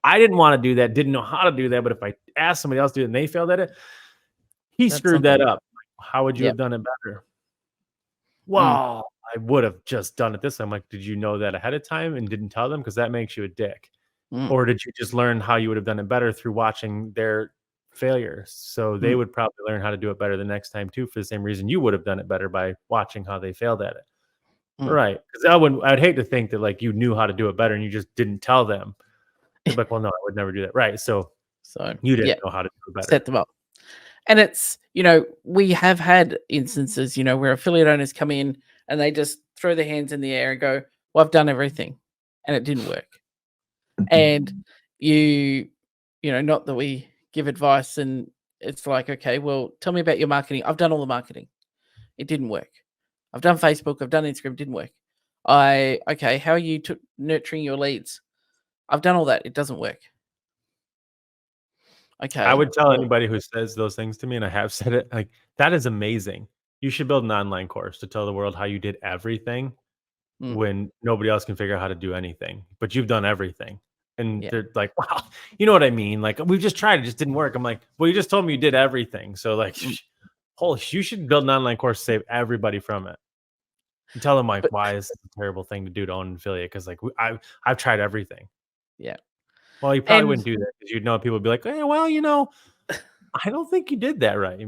I didn't want to do that, didn't know how to do that. But if I asked somebody else to do it and they failed at it, he screwed that up. How would you have done it better? Well, I would have just done it this way. I'm like, did you know that ahead of time and didn't tell them? Because that makes you a dick. Mm, Or did you just learn how you would have done it better through watching their failures? So they mm, would probably learn how to do it better the next time too, for the same reason you would have done it better by watching how they failed at it. mm. Right? Because I'd hate to think that like you knew how to do it better and you just didn't tell them. They're like, well, no, I would never do that. Right. So So, you didn't yeah, know how to do it better. set them up. And it's, we have had instances, where affiliate owners come in and they just throw their hands in the air and go, "Well, I've done everything," and it didn't work. And you, not that we give advice and it's like, "Okay, well, tell me about your marketing." "I've done all the marketing. It didn't work. I've done Facebook, I've done Instagram, didn't work." "Okay, how are you nurturing your leads?" "I've done all that. It doesn't work." I "Okay, would tell well." anybody who says those things to me, and I have said it, like, that is amazing. You should build an online course to tell the world how you did everything Mm, when nobody else can figure out how to do anything, but you've done everything. And yeah, they're like, wow, you know what I mean? Like, we've just tried, it just didn't work. I'm like, well, you just told me you did everything. So, like, mm, holy, you should build an online course to save everybody from it. And tell them like but why is this a terrible thing to do to own an affiliate? Because like I've tried everything. yeah, Well, you probably and wouldn't do that because you'd know people would be like, hey, well, I don't think you did that right.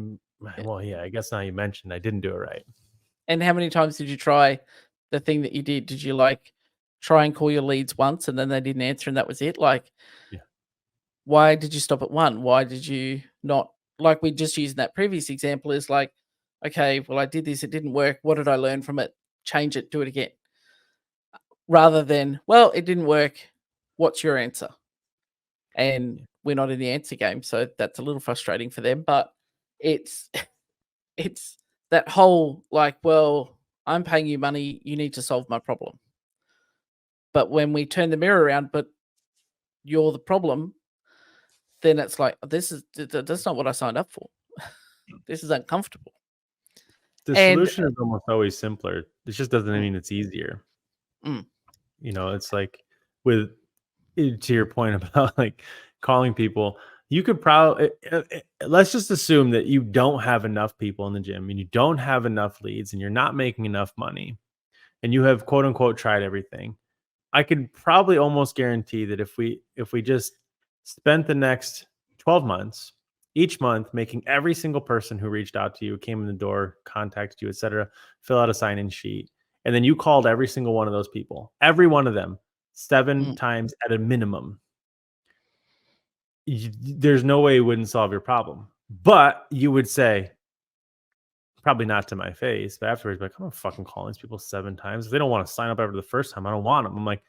yeah. Well, yeah, I guess now you mentioned I didn't do it right. And how many times did you try the thing that you did? Did you, like, try and call your leads once and then they didn't answer and that was it? Like, Yeah. why did you stop at 1? Why did you not, like, we just used that previous example is like, "Okay, well, I did this, it didn't work. What did I learn from it? Change it, do it again." Rather than, "Well, it didn't work. What's your answer?" And Yeah. we're not in the answer game, so that's a little frustrating for them, but it's it's that whole, like, "Well, I'm paying you money, you need to solve my problem." But when we turn the mirror around, "But you're the problem," then it's like, "This is that's not what I signed up for. This is uncomfortable." The And solution is almost always simpler. It just doesn't mm, mean it's easier. mm, It's like with to your point about like calling people, you could probably let's just assume that you don't have enough people in the gym and you don't have enough leads and you're not making enough money and you have quote unquote tried everything. I could probably almost guarantee that if we just spent the next 12 months, each month making every single person who reached out to you, came in the door, contacted you, etc., fill out a sign-in sheet, and then you called every single one of those people, every one of them, seven mm, times at a minimum. There's no way it wouldn't solve your problem. But you would say, probably not to my face, but afterwards, like, I'm not fucking calling these people 7 times. If they don't want to sign up after the first time, I don't want them. I'm like,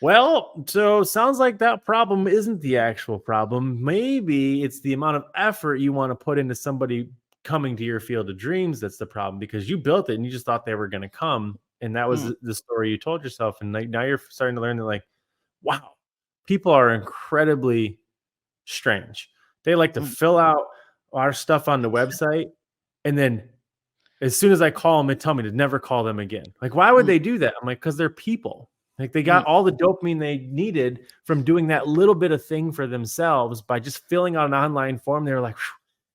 well, so sounds like that problem isn't the actual problem. Maybe it's the amount of effort you want to put into somebody coming to your field of dreams that's the problem because you built it and you just thought they were going to come. And that was mm, the story you told yourself. And like now you're starting to learn that, like, wow, people are incredibly strange. They like to mm, fill out our stuff on the website and then as soon as I call them, they tell me to never call them again. Like, why would mm, they do that? I'm like, because they're people. Like, they mm, got all the dopamine they needed from doing that little bit of thing for themselves by just filling out an online form. They were like,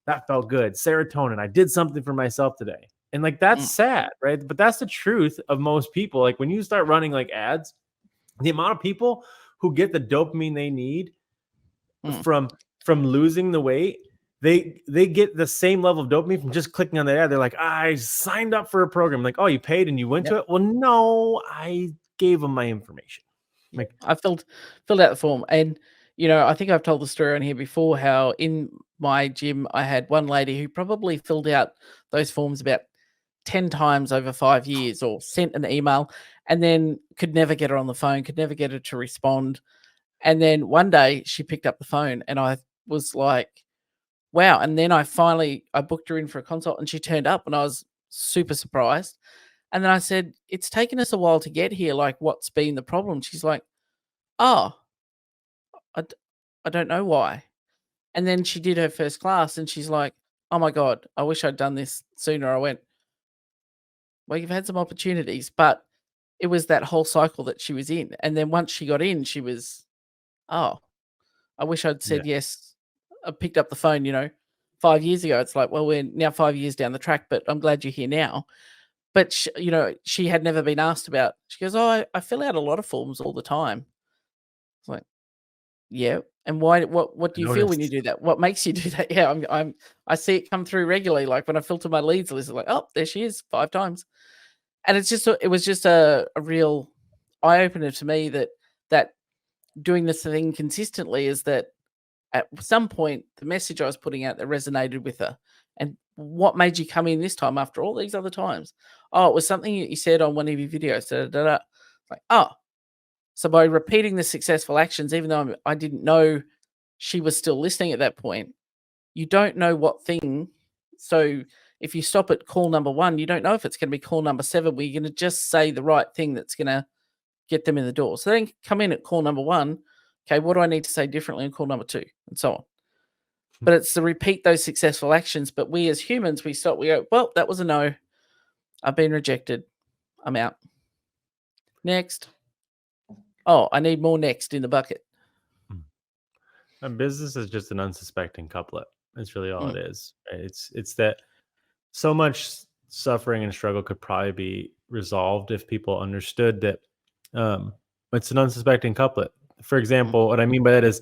that felt good. Serotonin. I did something for myself today. And like, that's mm, sad, right? But that's the truth of most people. Like, when you start running like ads, the amount of people who get the dopamine they need mm. from losing the weight, they get the same level of dopamine from just clicking on the ad. They're like, I signed up for a program. Like, oh, you paid and you went Yep. to it? Well, no, I gave them my information. Yeah. Like, I filled out the form and, I think I've told the story on here before how in my gym I had one lady who probably filled out those forms about 10 times over 5 years or sent an email and then could never get her on the phone, could never get her to respond. And then one day she picked up the phone and I was like, wow. And then I booked her in for a consult and she turned up and I was super surprised. And then I said, "It's taken us a while to get here. Like, what's been the problem?" She's like, "Oh, I, d- I don't know why." And then she did her first class and she's like, "Oh my God, I wish I'd done this sooner." I went, "Well, you've had some opportunities, but it was that whole cycle that she was in." And then once she got in, she was, "Oh, I wish I'd yeah, said yes. I picked up the phone, 5 years ago." It's like, well, we're now 5 years down the track, but I'm glad you're here now. But she had never been asked about. She goes, "Oh, I fill out a lot of forms all the time." It's like, Yeah. And why? What I do you feel when you noticed. do that? What makes you do that? Yeah, I see it come through regularly. Like when I filter my leads list, like, oh, there she is 5 times, and it was just a real eye opener to me that doing this thing consistently is that at some point the message I was putting out that resonated with her. And what made you come in this time after all these other times? Oh, it was something that you said on one of your videos. Da, da, da. Like, oh, so by repeating the successful actions, even though I didn't know she was still listening at that point, you don't know what thing. So if you stop at call number 1, you don't know if it's going to be call number 7 where you're going to just say the right thing that's going to get them in the door. So then come in at call number 1. Okay, what do I need to say differently in call number 2, and so on. But it's to repeat those successful actions. But we as humans, we stop. We go, well, that was a no. I've been rejected. I'm out. Next. Oh, I need more next in the bucket. A business is just an unsuspecting couplet. That's really all Mm, it is. Right? It's that so much suffering and struggle could probably be resolved if people understood that um, it's an unsuspecting couplet. For mm, example, what I mean by that is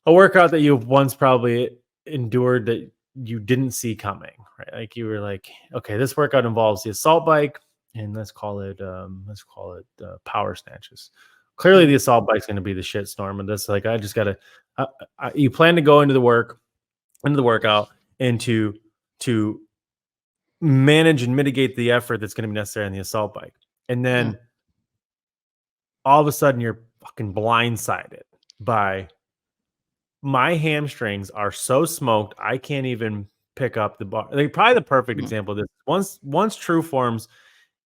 a workout that you've once probably endured that you didn't see coming, right? Like you were like, okay, this workout involves the assault bike, and let's call it power snatches. Clearly, the mm, assault bike's going to be the shit storm, and that's like I just gotta. You plan to go into the workout, and to manage and mitigate the effort that's going to be necessary on the assault bike, and mm, then all of a sudden you're fucking blindsided by my hamstrings are so smoked I can't even pick up the bar. Like probably the perfect mm, example of this. Once true forms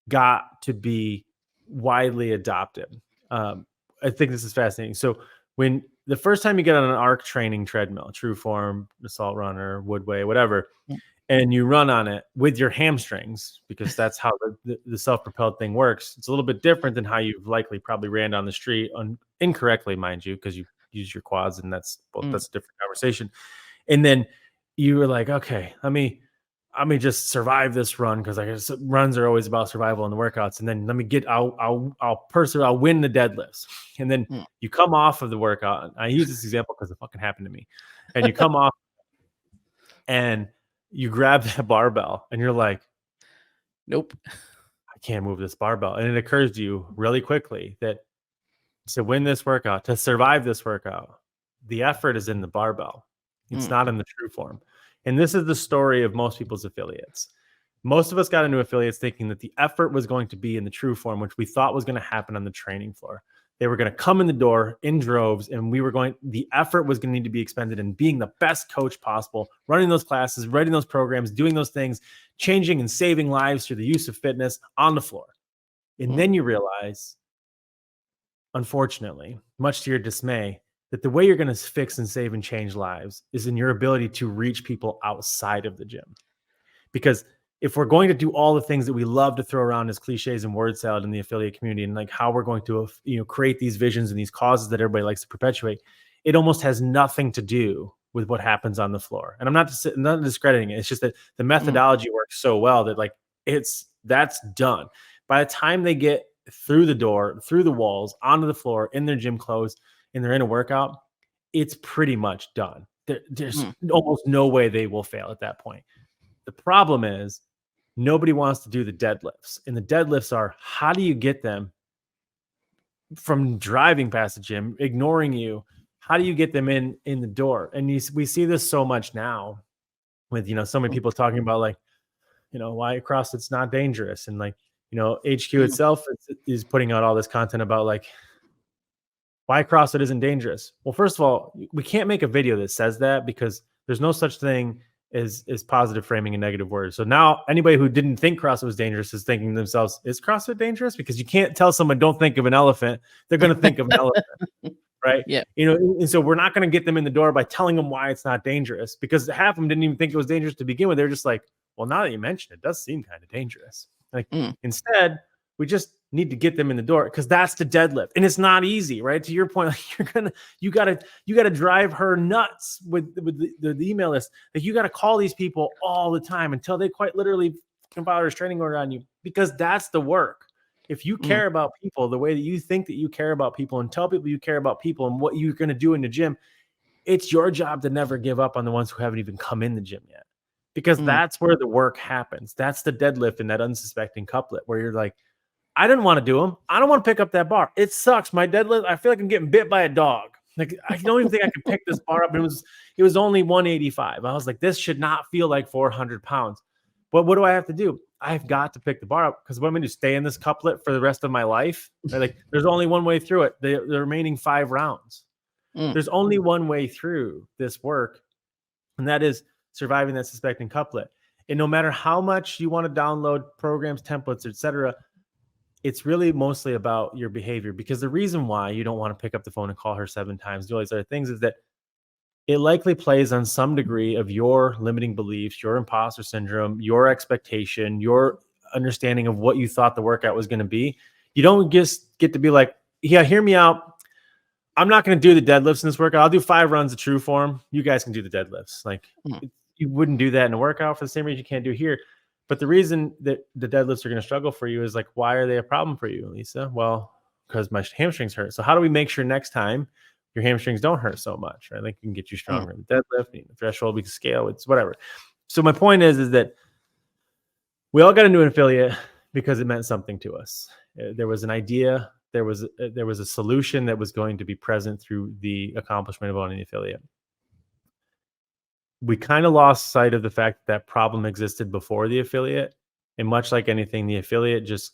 got to be widely adopted. I think this is fascinating. So when the first time you get on an arc training treadmill, true form, assault runner, woodway, whatever, mm, and you run on it with your hamstrings, because that's how the self-propelled thing works. It's a little bit different than how you've likely probably ran down the street incorrectly, mind you, because you use your quads, and mm, that's a different conversation. And then you were like, okay, let me just survive this run, because I guess runs are always about survival in the workouts. And then let me get I'll persevere, I'll win the deadlifts. And then mm. you come off of the workout. I use this example because it fucking happened to me. And you come off and you grab that barbell and you're like, Nope. I can't move this barbell. And it occurs to you really quickly that to win this workout, to survive this workout, the effort is in the barbell. It's Mm, not in the true form. And this is the story of most people's affiliates. Most of us got into affiliates thinking that the effort was going to be in the true form, which we thought was going to happen on the training floor. They were going to come in the door in droves, and the effort was going to need to be expended in being the best coach possible, running those classes, writing those programs, doing those things, changing and saving lives through the use of fitness on the floor. And mm, then you realize, unfortunately, much to your dismay, that the way you're going to fix and save and change lives is in your ability to reach people outside of the gym. Because if we're going to do all the things that we love to throw around as cliches and word salad in the affiliate community, and like how we're going to create these visions and these causes that everybody likes to perpetuate, it almost has nothing to do with what happens on the floor. And I'm not discrediting it. It's just that the mm, methodology works so well that like that's done. By the time they get through the door, through the walls, onto the floor, in their gym clothes, and they're in a workout, it's pretty much done. There's mm, almost no way they will fail at that point. The problem is nobody wants to do the deadlifts. And the deadlifts are, how do you get them from driving past the gym, ignoring you? How do you get them in the door? And we see this so much now with, so many mm, people talking about like, why CrossFit's not dangerous. And like, HQ mm, itself is putting out all this content about like why CrossFit isn't dangerous. Well, first of all, we can't make a video that says that because there's no such thing as positive framing and negative words. So now anybody who didn't think CrossFit was dangerous is thinking to themselves, is CrossFit dangerous? Because you can't tell someone don't think of an elephant. They're going to think of an elephant, right? yeah. And so we're not going to get them in the door by telling them why it's not dangerous, because half of them didn't even think it was dangerous to begin with. They're just like, well, now that you mention it, it does seem kind of dangerous. Like Mm, instead, we just need to get them in the door, because that's the deadlift, and it's not easy, right? To your point, like you gotta drive her nuts with the email list. Like you gotta call these people all the time until they quite literally file a restraining order on you, because that's the work. If you care about people the way that you think that you care about people and tell people you care about people and what you're going to do in the gym, it's your job to never give up on the ones who haven't even come in the gym yet, because that's where the work happens. That's the deadlift and that unsuspecting couplet where you're like, I didn't want to do them. I don't want to pick up that bar. It sucks. My deadlift, I feel like I'm getting bit by a dog. Like, I don't even think I could pick this bar up. It was only 185. I was like, this should not feel like 400 pounds. But what do I have to do? I've got to pick the bar up, because what I'm going to do, stay in this couplet for the rest of my life? Like, there's only one way through it. The remaining 5 rounds. There's only one way through this work, and that is surviving that suspecting couplet. And no matter how much you want to download programs, templates, etc., it's really mostly about your behavior, because the reason why you don't want to pick up the phone and call her 7 times, do all these other things, is that it likely plays on some degree of your limiting beliefs, your imposter syndrome, your expectation, your understanding of what you thought the workout was going to be. You don't just get to be like, yeah, hear me out. I'm not going to do the deadlifts in this workout. I'll do 5 runs of true form. You guys can do the deadlifts. Like, you wouldn't do that in a workout for the same reason you can't do here. But the reason that the deadlifts are going to struggle for you is like, why are they a problem for you, Lisa? Well, because my hamstrings hurt. So how do we make sure next time your hamstrings don't hurt so much, right? Like, you can get you stronger in the deadlift, the threshold, we can scale, it's whatever. So my point is that we all got into an affiliate because it meant something to us. There was an idea. There was a solution that was going to be present through the accomplishment of owning the affiliate. We kind of lost sight of the fact that problem existed before the affiliate. And much like anything, the affiliate just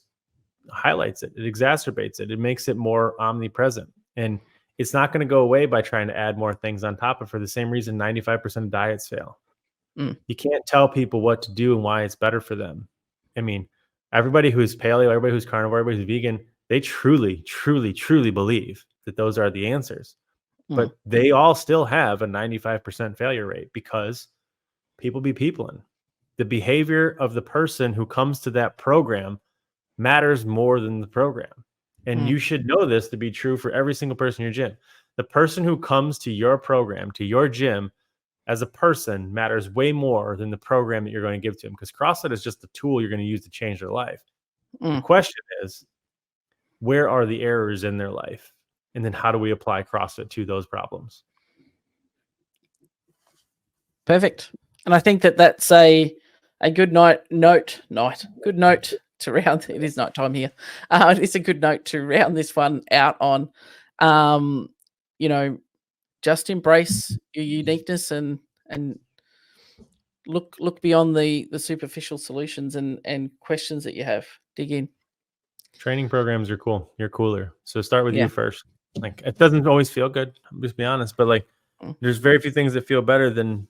highlights it. It exacerbates it. It makes it more omnipresent. And it's not going to go away by trying to add more things on top of, for the same reason 95% of diets fail. You can't tell people what to do and why it's better for them. I mean, everybody who's paleo, everybody who's carnivore, everybody who's vegan, they truly, truly, truly believe that those are the answers. But they all still have a 95% failure rate, because people be peopling. The behavior of the person who comes to that program matters more than the program. And you should know this to be true for every single person in your gym. The person who comes to your program, to your gym, as a person matters way more than the program that you're going to give to them, because CrossFit is just the tool you're going to use to change their life. The question is, where are the errors in their life? And then how do we apply CrossFit to those problems? Perfect. And I think that that's a good note to round. It is night time here. It's a good note to round this one out on. Just embrace your uniqueness and look beyond the superficial solutions and questions that you have. Dig in. Training programs are cool. You're cooler. So start with you first. Like, it doesn't always feel good, just be honest, but like, there's very few things that feel better than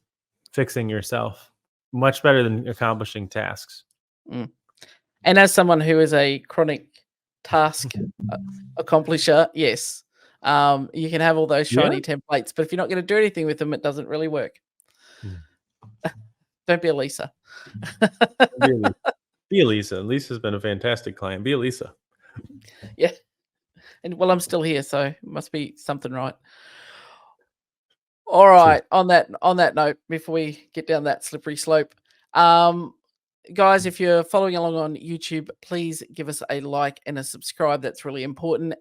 fixing yourself. Much better than accomplishing tasks. And as someone who is a chronic task accomplisher, yes, you can have all those shiny templates, but if you're not going to do anything with them, it doesn't really work. Don't be a Lisa. Be a Lisa. Lisa's been a fantastic client. Be a Lisa. Yeah. And well, I'm still here, so it must be something right. All right. Sure. On that note, before we get down that slippery slope, guys, if you're following along on YouTube, please give us a like and a subscribe. That's really important.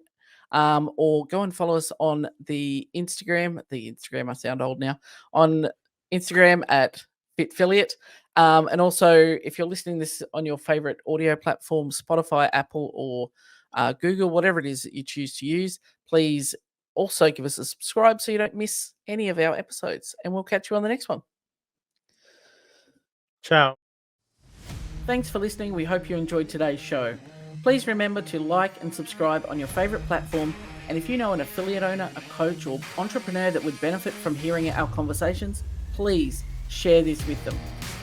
Or go and follow us on the Instagram. I sound old now. On Instagram at FitFiliate. And also, if you're listening this on your favorite audio platform, Spotify, Apple, or Google, whatever it is that you choose to use, please also give us a subscribe so you don't miss any of our episodes. And we'll catch you on the next one. Ciao. Thanks for listening. We hope you enjoyed today's show. Please remember to like and subscribe on your favorite platform. And if you know an affiliate owner, a coach, or entrepreneur that would benefit from hearing our conversations, please share this with them.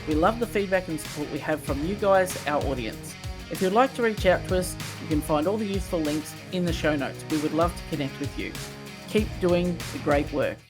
We love the feedback and support we have from you guys, our audience. If you'd like to reach out to us, you can find all the useful links in the show notes. We would love to connect with you. Keep doing the great work.